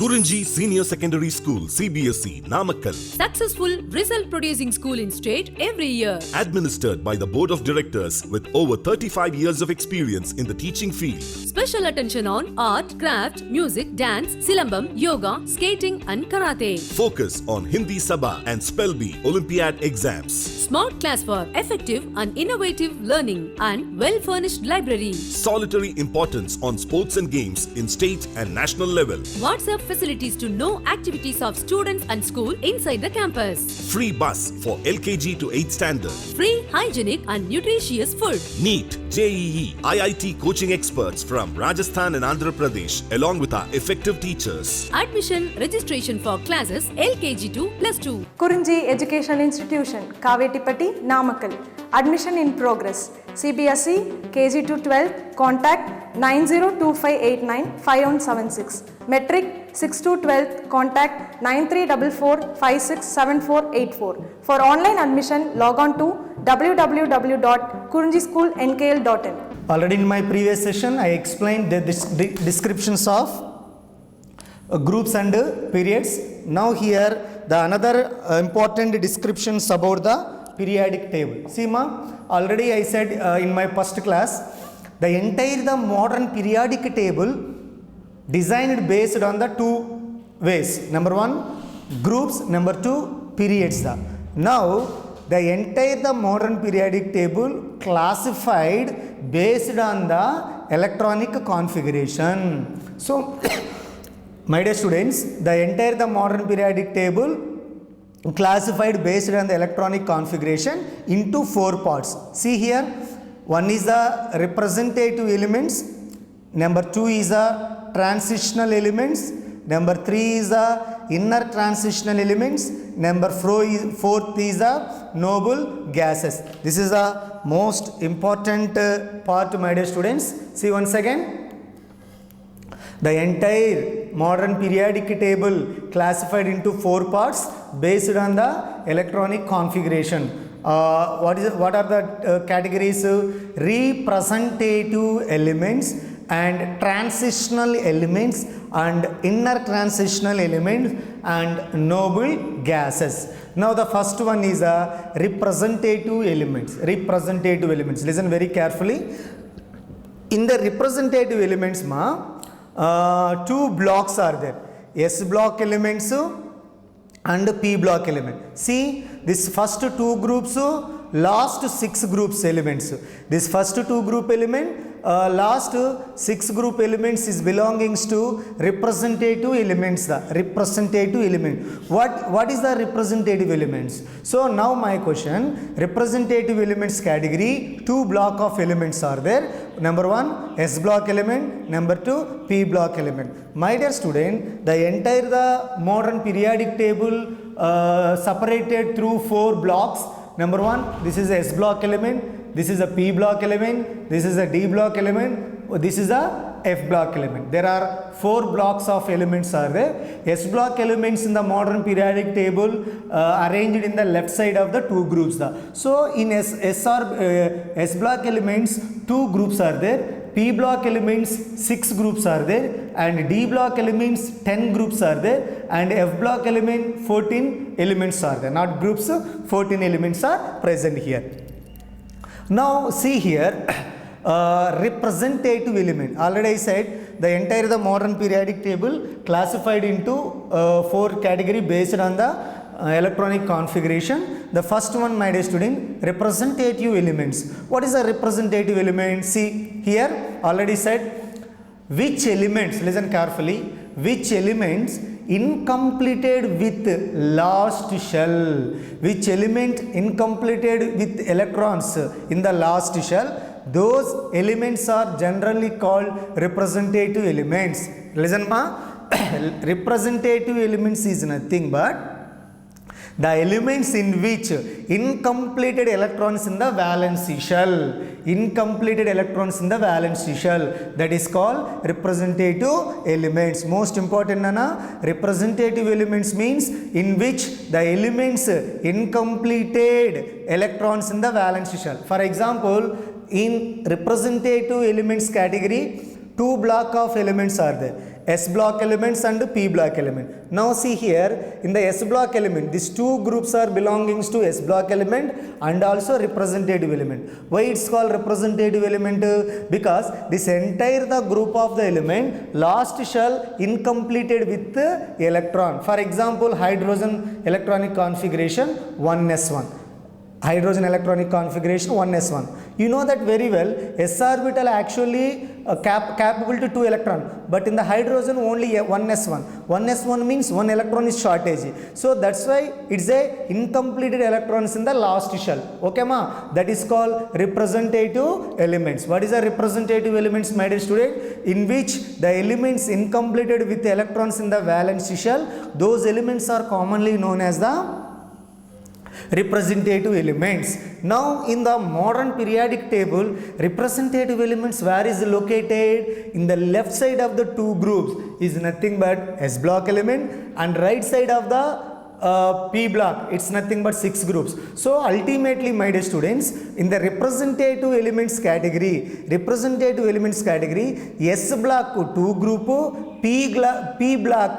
Kurinji Senior Secondary School, CBSE, Namakkal. Successful result producing school in state every year. Administered by the Board of Directors with over 35 years of experience in the teaching field. Special attention on art, craft, music, dance, silambam, yoga, skating and karate. Focus on Hindi Sabha and Spell Bee Olympiad exams. Smart class for effective and innovative learning and well-furnished library. Solitary importance on sports and games in state and national level. WhatsApp facilities to know activities of students and school inside the campus. Free bus for LKG to 8th standard. Free, hygienic and nutritious food. NEET, JEE, IIT coaching experts from Rajasthan and Andhra Pradesh along with our effective teachers. Admission registration for classes LKG to +2. Kurinji Education Institution, Kavetipatti, Namakkal. Admission in progress. CBSE, KG to 12, contact 9025895176. Metric 6 to 12, contact 9344567484. For online admission, log on to www.kurinjischoolnkl.in. Already in my previous session, I explained the descriptions of groups and periods. Now here, the another important descriptions about the periodic table. See ma, already I said in my first class, the entire modern periodic table designed based on the two ways. Number one, groups. Number two, periods. Now, the entire modern periodic table classified based on the electronic configuration. So, my dear students, the entire modern periodic table classified based on the electronic configuration into 4 parts. See here, one is the representative elements, number 2 is the transitional elements, number 3 is the inner transitional elements, number 4 is the noble gases. This is the most important part, my dear students. See once again, the entire modern periodic table classified into 4 parts based on the electronic configuration. What are the categories? Representative elements and transitional elements and inner transitional elements and noble gases. Now the first one is representative elements. Representative elements. Listen very carefully. In the representative elements, 2 blocks are there. S block elements and P block element. See, this first 2 groups, last 6 groups elements. This first 2 group element, last 6 group elements is belongings to representative elements. The representative element. What is the representative elements? So now my question, representative elements category, 2 block of elements are there. Number 1, S block element. Number 2, P block element. My dear student, the entire modern periodic table separated through 4 blocks. Number 1, this is a S block element. This is a P block element. This is a D block element. This is a F block element. There are 4 blocks of elements are there. S block elements in the modern periodic table arranged in the left side of the 2 groups. So in S block elements 2 groups are there. P block elements 6 groups are there, and D block elements 10 groups are there, and F block element 14 elements are there. Not groups, 14 elements are present here. Now see here, representative element. Already I said the entire modern periodic table classified into 4 category based on the electronic configuration. The first one, my dear student, representative elements. What is a representative element? See here, already said which elements, listen carefully, which elements incompleted with last shell, which element incompleted with electrons in the last shell, those elements are generally called representative elements. Listen ma, representative elements is nothing but the elements in which incompleted electrons in the valency shell, incompleted electrons in the valency shell, that is called representative elements. Most important, Nana, representative elements means in which the elements incompleted electrons in the valency shell. For example, in representative elements category, 2 block of elements are there. S block elements and P block element. Now see here, in the S block element, these two groups are belonging to S block element and also representative element. Why it's called representative element? Because this entire the group of the element last shell incompleted with the electron. For example, hydrogen electronic configuration 1s1. Hydrogen electronic configuration 1s1. You know that very well. S orbital actually capable to 2 electron, but in the hydrogen only 1s1. 1s1 means 1 electron is shortage. So that's why it's a incompleted electrons in the last shell. Okay ma? That is called representative elements. What is the representative elements, my dear student? In which the elements incompleted with electrons in the valence shell, those elements are commonly known as the representative elements. Now in the modern periodic table, representative elements where is located? In the left side of the two groups is nothing but S block element, and right side of the P block, it's nothing but 6 groups. So ultimately, my dear students, in the representative elements category, S block 2 group, P block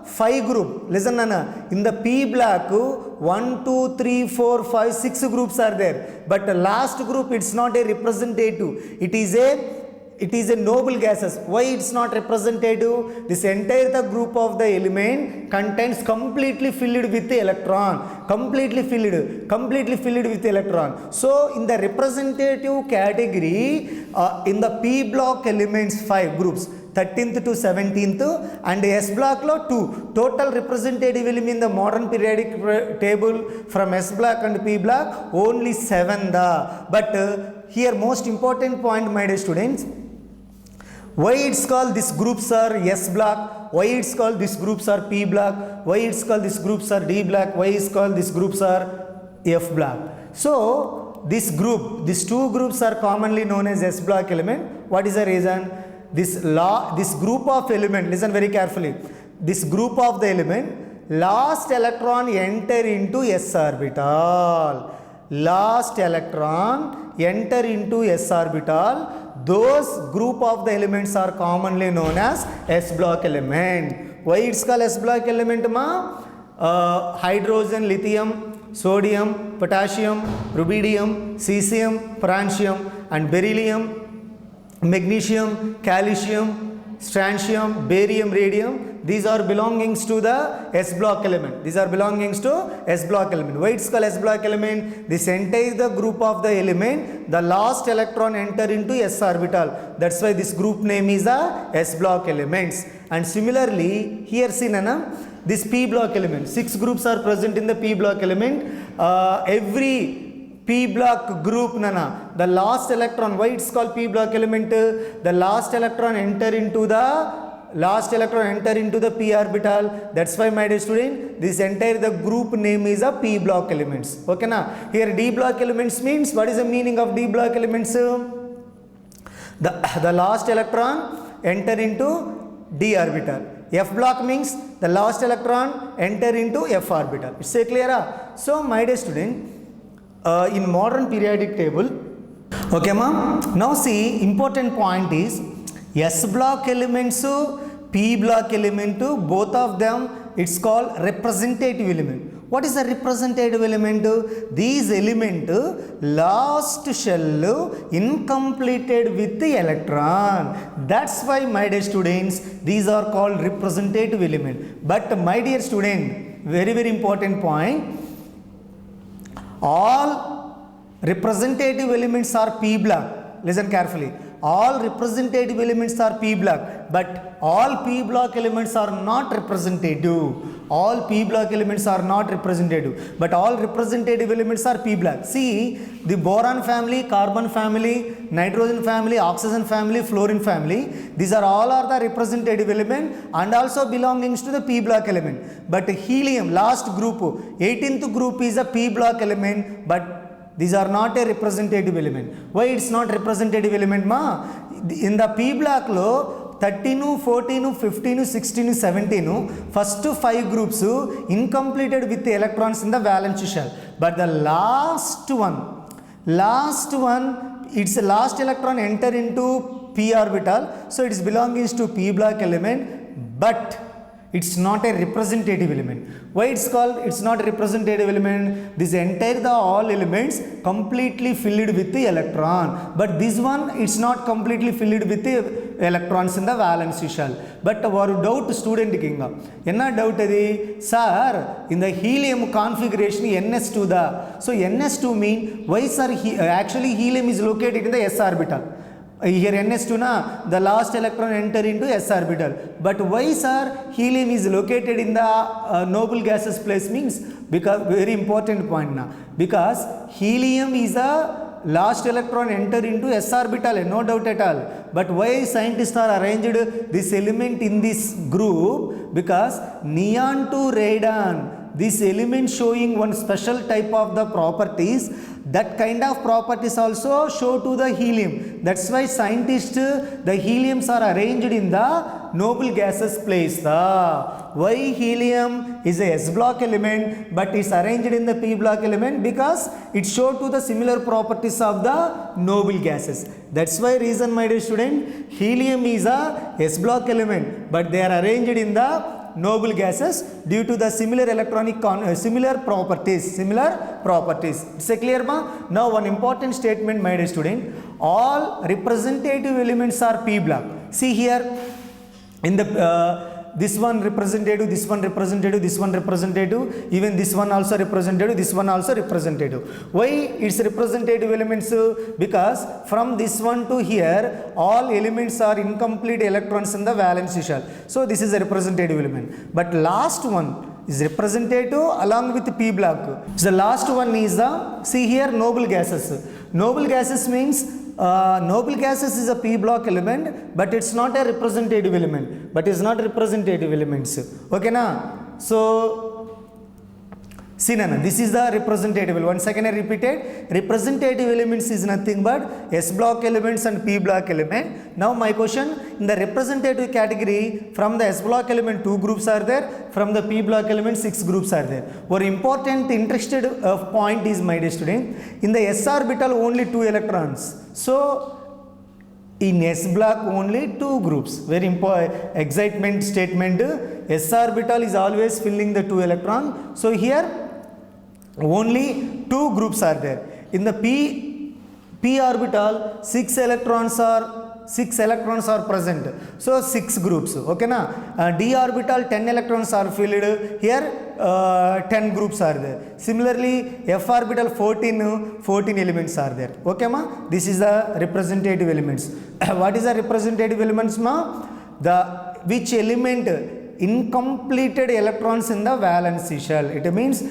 5 group. Listen Nana, in the P block 1, 2, 3, 4, 5, 6 groups are there, but the last group it's not a representative, it is a noble gases. Why it's not representative? This entire the group of the element contains completely filled with the electron, completely filled with electron. So in the representative category, in the P block elements 5 groups, 13th to 17th, and S block lo 2. Total representative element in the modern periodic table from S block and P block only 7 da. But here most important point, my dear students, why it's called these groups are S block, why it's called these groups are P block, why it's called these groups are D block, why it's called these groups are F block. So these two groups are commonly known as S block element. What is the reason? This group of element, listen very carefully, this group of the element, last electron enter into S orbital, last electron enter into S orbital, those group of the elements are commonly known as S block element. Why it's called S block element ma? Hydrogen, lithium, sodium, potassium, rubidium, cesium, francium, and beryllium, magnesium, calcium, strontium, barium, radium, these are belongings to the S block element. Why it's called S block element? This entire the group of the element, the last electron enter into S orbital. That's why this group name is the S block elements. And similarly, here see Nana, this P block element, 6 groups are present in the P block element. Every P block group Nana, the last electron, why it's called P block element? The last electron enter into the P orbital. That's why, my dear student, this entire the group name is a P block elements. Okay na? Here D block elements means, what is the meaning of D block elements? The last electron enter into D orbital. F block means the last electron enter into F orbital. It's clear? So my dear student, in modern periodic table, okay ma, now see important point is S block elements, P block element, both of them it's called representative element. What is a representative element? These element last shell incompleted with the electron. That's why, my dear students, these are called representative element. But my dear student, very very important point, all representative elements are P block. Listen carefully. All representative elements are P block, but all P block elements are not representative. All P block elements are not representative, but all representative elements are P block. See, the boron family, carbon family, nitrogen family, oxygen family, fluorine family, these are all are the representative element and also belongings to the P block element. But helium, last group, 18th group is a P block element, but these are not a representative element. Why it's not representative element ma? In the P block lo 13, 14, 15, 16, 17, first 5 groups incompleted with the electrons in the valence shell. But the last one, its last electron enter into P orbital, so it is belonging to P block element. but it's not a representative element. Why it's called it's not a representative element? This entire the all elements completely filled with the electron, but this one it's not completely filled with the electrons in the valence shell. But our doubt student kinga enna doubt adi sir, in the helium configuration ns2 da, so ns2 mean why sir actually helium is located in the s orbital. Here ns2 na, the last electron enter into s orbital, but why sir helium is located in the noble gases place means, because very important point na, because helium is a last electron enter into s orbital, no doubt at all. But why scientists are arranged this element in this group? Because neon to radon, this element showing one special type of the properties, that kind of properties also show to the helium. That's why scientists the heliums are arranged in the noble gases place. Why helium is a s block element but is arranged in the p block element? Because it show to the similar properties of the noble gases. That's why reason, my dear student, helium is a s block element but they are arranged in the noble gases due to the similar electronic similar properties. It's a clear ma? Now one important statement, my dear student, all representative elements are p block. See here in the this one representative, this one representative, this one representative, even this one also representative, this one also representative. Why it's representative elements? Because from this one to here all elements are incomplete electrons in the valence shell, so this is a representative element. But last one is representative along with p block. So the last one is the, see here, noble gases. Noble gases means noble gases is a p block element but it's not a representative element, okay na? So see nana, this is the representative. Once again I repeated, representative elements is nothing but s block elements and p block element. Now my question, in the representative category, from the s block element 2 groups are there, from the p block element 6 groups are there. One important interested point is, my dear student, in the s orbital only 2 electrons, so in s block only 2 groups. Very important excitement statement, s orbital is always filling the 2 electron, so here only 2 groups are there. In the p orbital 6 electrons are present, so 6 groups, okay na? D orbital 10 electrons are filled, here 10 groups are there. Similarly f orbital 14 elements are there, okay ma? This is the representative elements. What is the representative elements ma? The which element incompleted electrons in the valence shell. It means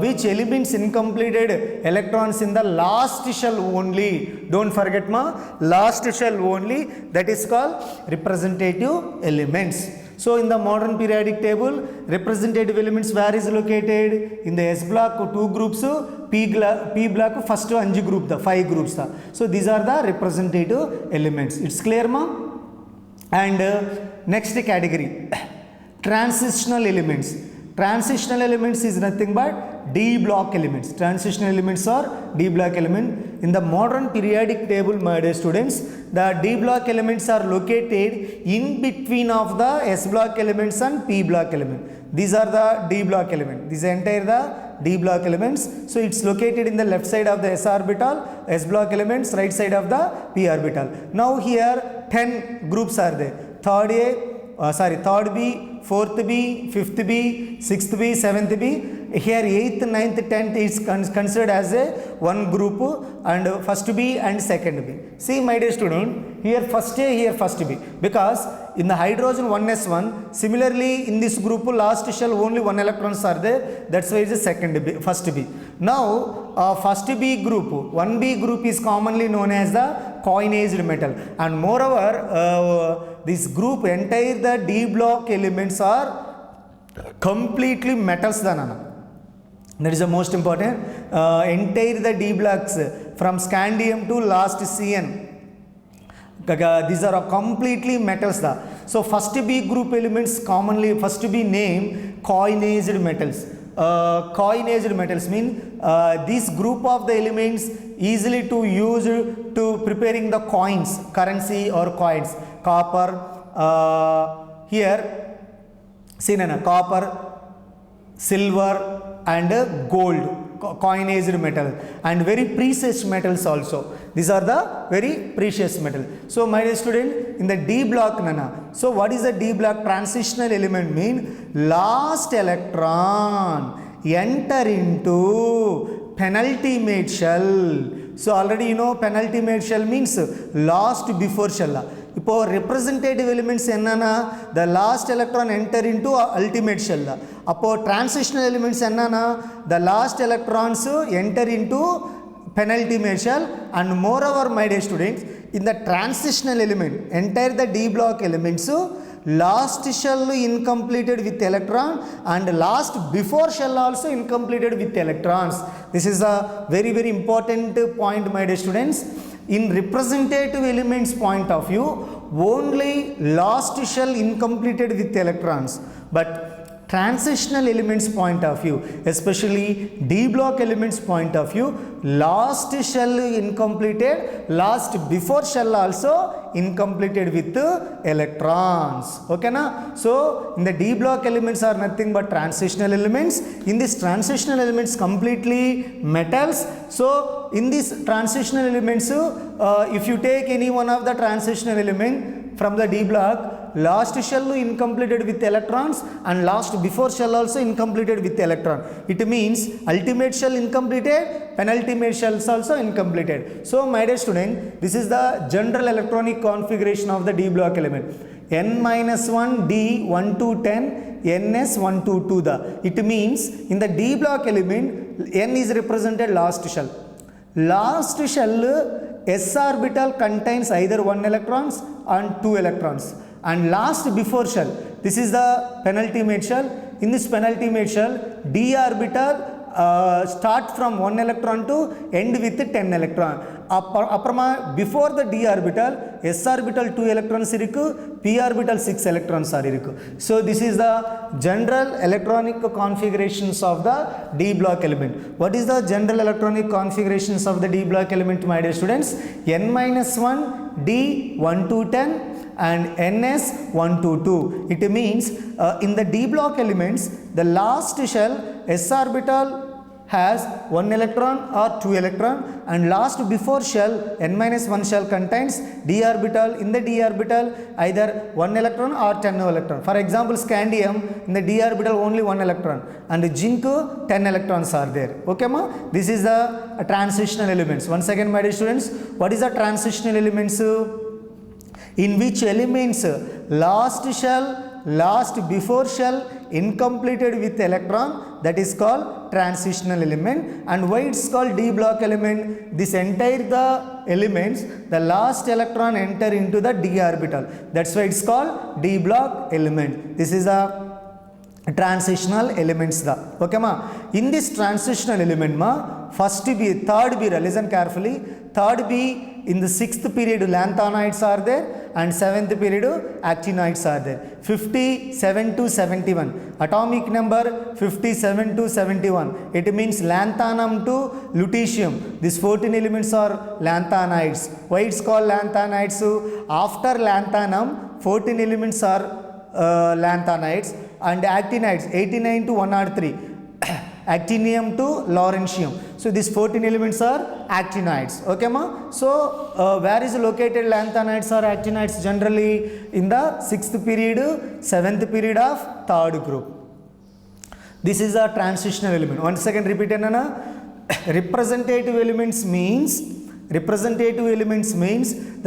which elements incompleted electrons in the last shell only. Don't forget ma, last shell only, that is called representative elements. So in the modern periodic table, representative elements where is located? In the s block 2 groups, p block first 5 group, the 5 groups. So these are the representative elements. It's clear ma? And next category, transitional elements. Transitional elements is nothing but D block elements. Transitional elements are D block element. In the modern periodic table, my dear students, the D block elements are located in between of the S block elements and P block element. These are the D block element. This entire the D block elements. So it's located in the left side of the S orbital, S block elements, right side of the P orbital. Now here 10 groups are there. Third B, 4th B, 5th B, 6th B, 7th B. Here 8th, 9th, 10th is considered as a one group, and first B and second B. See, my dear student, here first A, here first B, because in the hydrogen 1s1, similarly in this group last shell only 1 electrons are there, that's why it is second B, first B. Now first B group, 1B group is commonly known as the coinaged metal, and moreover this group entire the D block elements are completely metals than. That is the most important. Entire the D blocks from scandium to last Cn, these are completely metals. So first B group elements commonly first be named coinaged metals. Coinaged metals mean this group of the elements easily to use to preparing the coins, currency or coins. Copper, here See nana, copper, silver and gold, coinaged metal, and very precious metals also. These are the very precious metal. So my dear student, in the D block nana, so what is the D block? Transitional element mean last electron enter into penultimate shell. So already you know penultimate shell means last before shell. இப்போ representative elements என்னன்னா the last electron enter into ultimate shell. அப்போ transitional elements என்னன்னா the last electrons enter into penultimate shell. And moreover my dear students, in the transitional element entire the D block elements last shell incompleted with electron and last before shell also incompleted with electrons. This is a very very important point my dear students. In representative elements point of view, only last shell incompleted with electrons, but transitional elements point of view, especially D block elements point of view, last shell incompleted, last before shell also incompleted with electrons. Okay na? So in the D block elements are nothing but transitional elements. In these transitional elements completely metals. So in these transitional elements, if you take any one of the transitional element from the D block, last shell incompleted with electrons and last before shell also incompleted with electron. It means ultimate shell incompleted, penultimate shells also incompleted. So my dear student, this is the general electronic configuration of the D block element. N-1 D 1 to 10, Ns 1 to 2 the. It means in the D block element, N is represented last shell. Last shell S orbital contains either 1 electrons and 2 electrons. And last before shell, this is the penultimate shell. In this penultimate shell, D orbital start from 1 electron to end with 10 electron. Before the D orbital, S orbital 2 electrons irukku, P orbital 6 electrons are irukku. So this is the general electronic configurations of the D block element. What is the general electronic configurations of the D block element, my dear students? N-1 D 1 to 10 and Ns 1 to 2. It means in the D block elements, the last shell S orbital has 1 electron or 2 electron, and last before shell N-1 shell contains D orbital. In the D orbital either 1 electron or 10 electron. For example, scandium, in the D orbital only 1 electron, and zinc 10 electrons are there. Okay ma? This is the transitional elements. Once again my dear students, what is the transitional elements? In which elements last shell, last before shell incompleted with electron, that is called transitional element. And why it's called D block element? This entire the elements, the last electron enter into the D orbital. That's why it's called D block element. This is a transitional elements da. Okay ma? In this transitional element ma, first B, third B, listen carefully, third B, in the 6th period lanthanides are there and 7th period actinides are there. 57 to 71, atomic number 57 to 71. It means lanthanum to lutetium. These 14 elements are lanthanides. Why it's called lanthanides? After lanthanum, 14 elements are lanthanides, and actinides 89 to 103. Actinium to lawrencium. So these 14 elements are actinides. Okay ma? So where is located lanthanides or actinides? Generally in the 6th period, 7th period of 3rd group. This is a transitional element. Once again repeat nana. Representative elements means the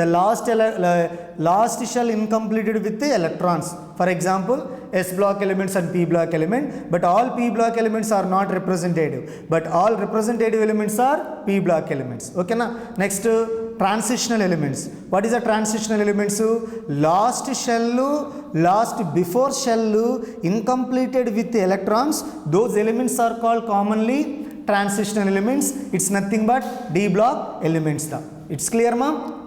last shell incompleted with the electrons. For example, S block elements and P block element, but all P block elements are not representative, but all representative elements are P block elements. Okay na? Next, transitional elements. What is the transitional elements? Last shell, last before shell incompleted with the electrons, those elements are called commonly transitional elements. It's nothing but D block elements da. It's clear ma?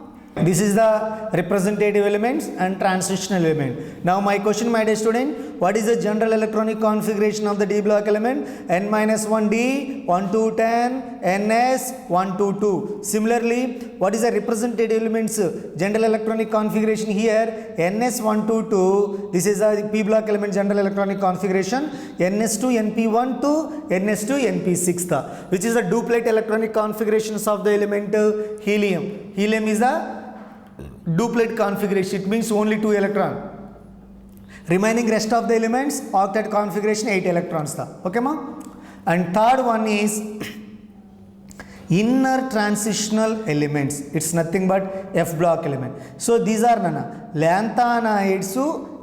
This is the representative elements and transitional element. Now my question, my dear student, what is the general electronic configuration of the D block element? N minus 1 D, 1 to 10, NS, 1 to 2. Similarly, what is the representative elements general electronic configuration here? NS 1 to 2. This is the P block element general electronic configuration. NS to NP1 to NS to NP6. Which is the duplet electronic configurations of the element helium. Helium is the duplet configuration, it means only 2 electrons. Remaining rest of the elements octet configuration 8 electrons tha. Okay ma? And third one is inner transitional elements. It's nothing but F block element. So these are nana lanthanoids,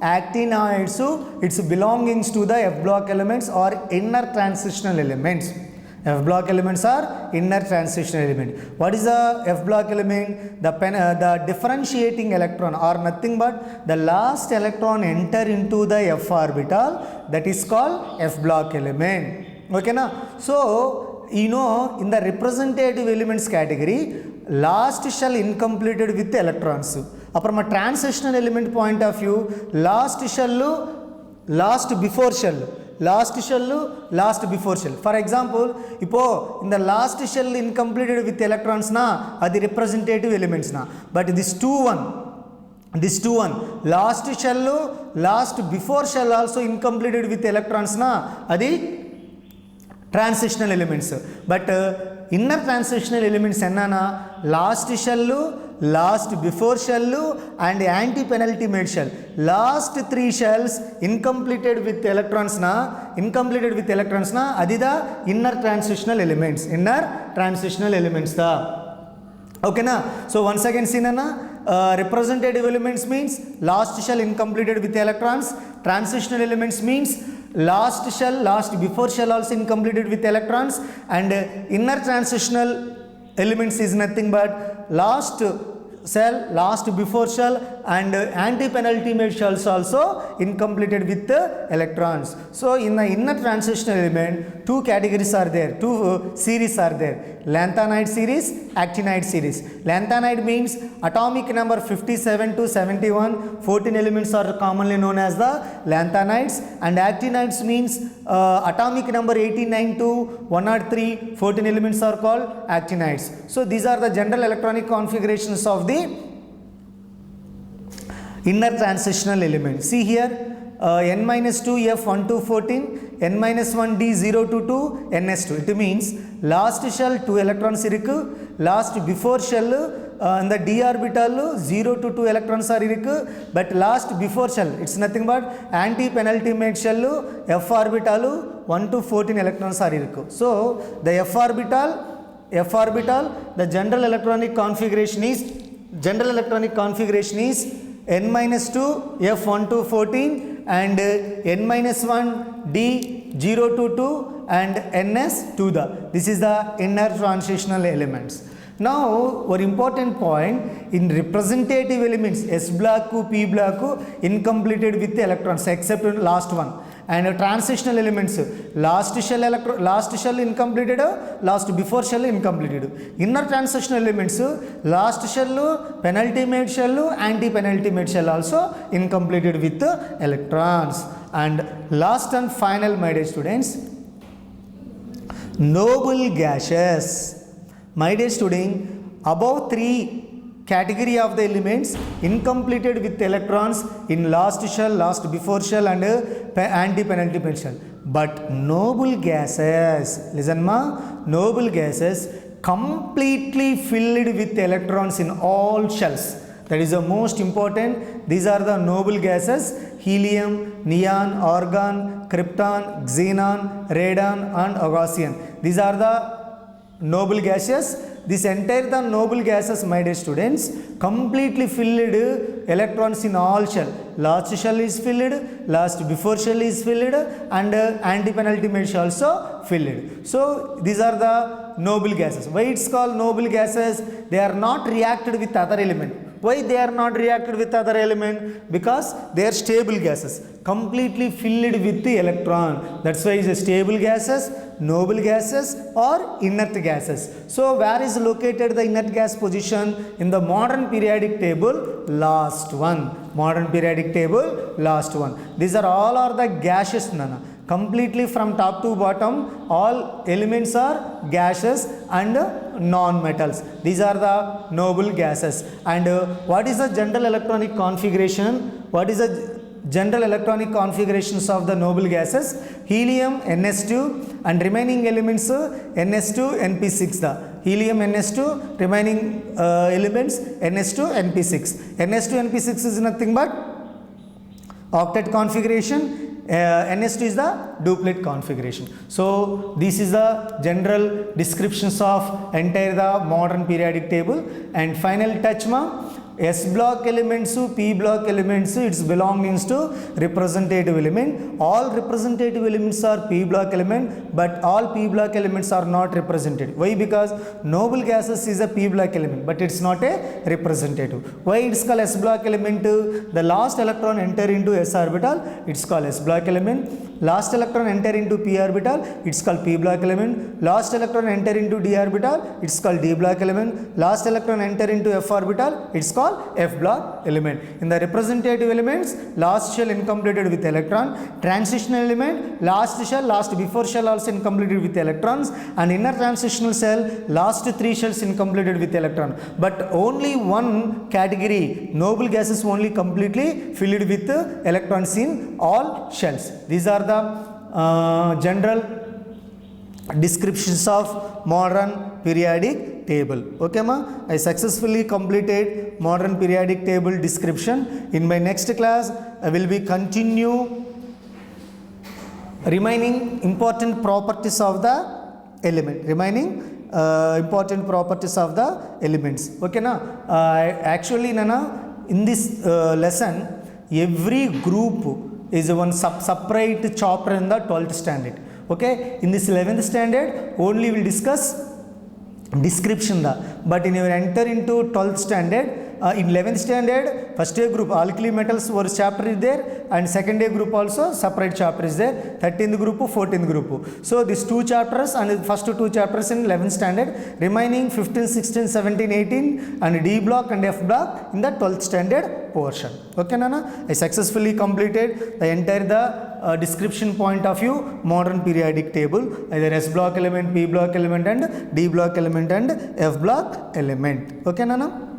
actinoids, it's belongings to the F block elements or inner transitional elements. F block elements are inner transitional element. What is the F block element? The differentiating electron or nothing but the last electron enter into the F orbital, that is called F block element. Okay na? So you know, in the representative elements category, last shell incompleted with electrons. From a transitional element point of view, last shell, last before shell. Last shell, last before shell. For example, in the last shell incompleted with electrons na, are the representative elements na. But this two one, last shell, last before shell also incompleted with electrons na, are the transitional elements. But inner transitional elements enna last shell, last before shell and anti-penultimate shell. Last 3 shells incompleted with electrons na, adi the inner transitional elements. Inner transitional elements da. Okay na? So once again see na, representative elements means last shell incompleted with electrons. Transitional elements means last shell, last before shell also incompleted with electrons, and inner transitional elements is nothing but last shell, last before shell and anti-penultimate shells also incompleted with electrons. So in the inner transitional element, 2 categories are there, 2 series are there, lanthanide series, actinide series. Lanthanide means atomic number 57 to 71, 14 elements are commonly known as the lanthanides, and actinides means atomic number 89 to 103, 14 elements are called actinides. So these are the general electronic configurations of the inner transitional element. See here, n minus 2 f 1 to 14, n minus 1 d 0 to 2, ns2. It means last shell 2 electrons irukku, last before shell in the d orbital 0 to 2 electrons are irukku, but last before shell it's nothing but anti-penultimate shell f orbital 1 to 14 electrons are irukku. So the f orbital, the general electronic configuration is n minus 2 f 1 to 14 and n minus 1 d 0 to 2 and ns to the. This is the inner transitional elements. Now one important point, in representative elements S block, P block incompleted with electrons except last one, and transitional elements last shell incompleted, last before shell incompleted. Inner transitional elements last shell, penultimate shell, anti-penultimate shell also incompleted with electrons. And last and final, my dear students, noble gases. My dear student, above 3 category of the elements incompleted with electrons in last shell, last before shell and anti-penultimate shell. But noble gases, listen ma, noble gases completely filled with electrons in all shells. That is the most important. These are the noble gases: helium, neon, argon, krypton, xenon, radon and oxygen. These are the noble gases. This entire the noble gases, my dear students, completely filled electrons in all shell. Last shell is filled, last before shell is filled, and anti-penultimate shell also filled. So these are the noble gases. Why it's called noble gases? They are not reacted with other element. Why they are not reacted with other element? Because they are stable gases, completely filled with the electron. That's why it's a stable gases, noble gases or inert gases. So where is located the inert gas position? In the modern periodic table, last one. Modern periodic table, last one. These are all are the gaseous, Nana. Completely from top to bottom, all elements are gases and non-metals. These are the noble gases. And what is the general electronic configuration? What is the general electronic configurations of the noble gases? Helium NS2 and remaining elements NS2 NP6. The helium NS2, remaining elements NS2 NP6. NS2 NP6 is nothing but octet configuration. NS2 is the duplet configuration. So this is the general descriptions of entire the modern periodic table. And final touch ma, S block elements, P block elements, its belongings to representative element. All representative elements are P block element, but all P block elements are not represented. Why? Because noble gases is a P block element, but it's not a representative. Why it's called S block element? The last electron enter into S orbital, it's called S block element. Last electron enter into P orbital, it's called P block element. Last electron enter into D orbital, it's called D block element. Last electron enter into F orbital, it's called F block element. In the representative elements, last shell incompleted with electron, transitional element, last shell, last before shell also incompleted with electrons, and inner transitional cell, last 3 shells incompleted with electron. But only one category, noble gases only completely filled with electrons in all shells. These are the general descriptions of modern periodic table. Okay ma, I successfully completed modern periodic table description. In my next class I will be continue remaining important properties of the element, important properties of the elements. Okay na, actually nana, in this lesson every group is one separate chapter in the 12th standard. Okay, in this 11th standard only we will discuss description the, but in your enter into 12th standard, in 11th standard first day group alkali metals one chapter is there, and second day group also separate chapter is there, 13th group, 14th group. So these 2 chapters and first 2 chapters in 11th standard, remaining 15, 16, 17, 18 and D block and F block in the 12th standard portion. Okay nana, I successfully completed the entire the description point of view modern periodic table, either S block element, P block element and D block element and F block element. Okay nana.